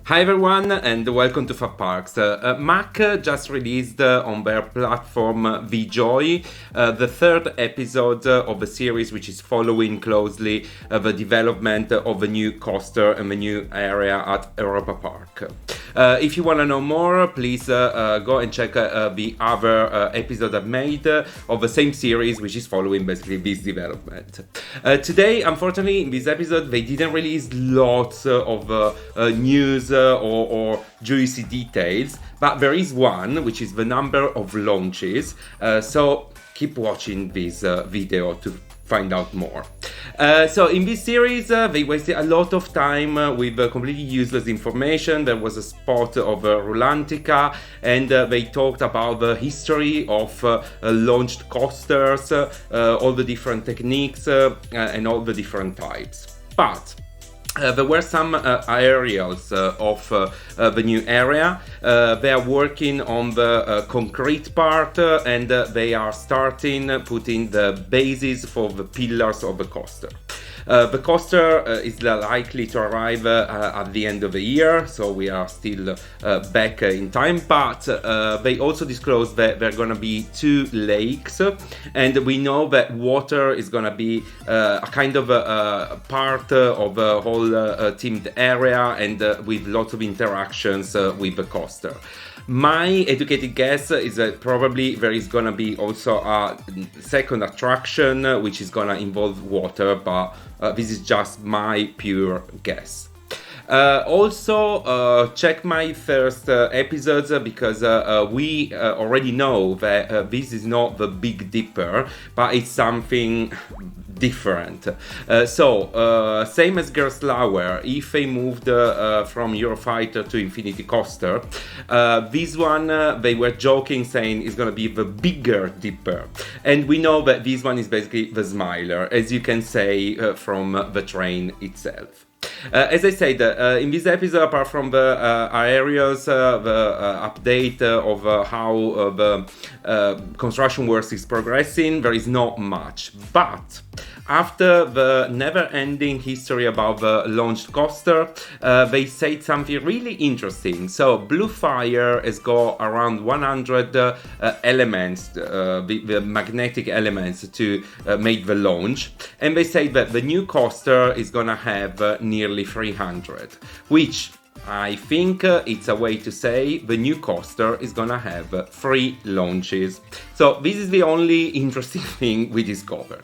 Hi everyone and welcome to Europa Park. Mac just released on their platform VJoy the third episode of a series which is following closely the development of a new coaster and a new area at Europa Park. If you want to know more, please go and check the other episode I've made of the same series which is following basically this development. Today, unfortunately, in this episode they didn't release lots of news or juicy details, but there is one, which is the number of launches. So keep watching this video to find out more. So in this series, they wasted a lot of time with completely useless information. There was a spot of Rulantica, and they talked about the history of launched coasters, all the different techniques, and all the different types. But there were some aerials of the new area. They are working on the concrete part and they are starting putting the bases for the pillars of the coaster. The coaster is likely to arrive at the end of the year, so we are still back in time, but they also disclosed that there are going to be 2 lakes, and we know that water is going to be a kind of a part of the whole themed area, and with lots of interactions with the coaster. My educated guess is that probably there is gonna be also a second attraction which is gonna involve water, but this is just my pure guess. Also, check my first episodes because we already know that this is not the Big Dipper, but it's something different. Same as Gerstlauer, if they moved from Eurofighter to Infinity Coaster, this one they were joking saying is gonna be the bigger Dipper, and we know that this one is basically the Smiler, as you can say from the train itself. As I said, in this episode, apart from the areas, the update of how the construction works is progressing, there is not much. But after the never-ending history about the launched coaster, they said something really interesting. So Blue Fire has got around 100 elements, the magnetic elements to make the launch, and they say that the new coaster is gonna have nearly 300, which I think it's a way to say the new coaster is gonna have 3 launches. So this is the only interesting thing we discovered.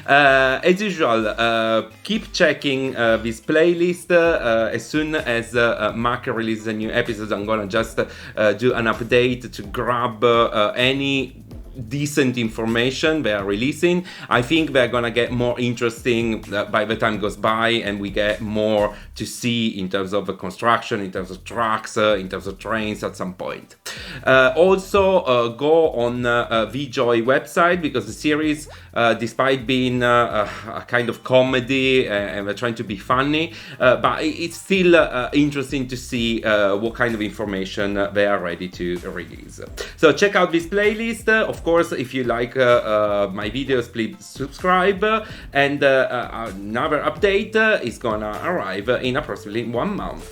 As usual, keep checking this playlist. As soon as Mac releases a new episode, I'm gonna just do an update to grab any decent information they are releasing. I think they're gonna get more interesting by the time goes by and we get more to see in terms of the construction, in terms of tracks, in terms of trains at some point. Also go on VJoy website, because the series, despite being a kind of comedy and they're trying to be funny, but it's still interesting to see what kind of information they are ready to release. So check out this playlist. Of course, if you like my videos, please subscribe, and another update is gonna arrive in approximately 1 month.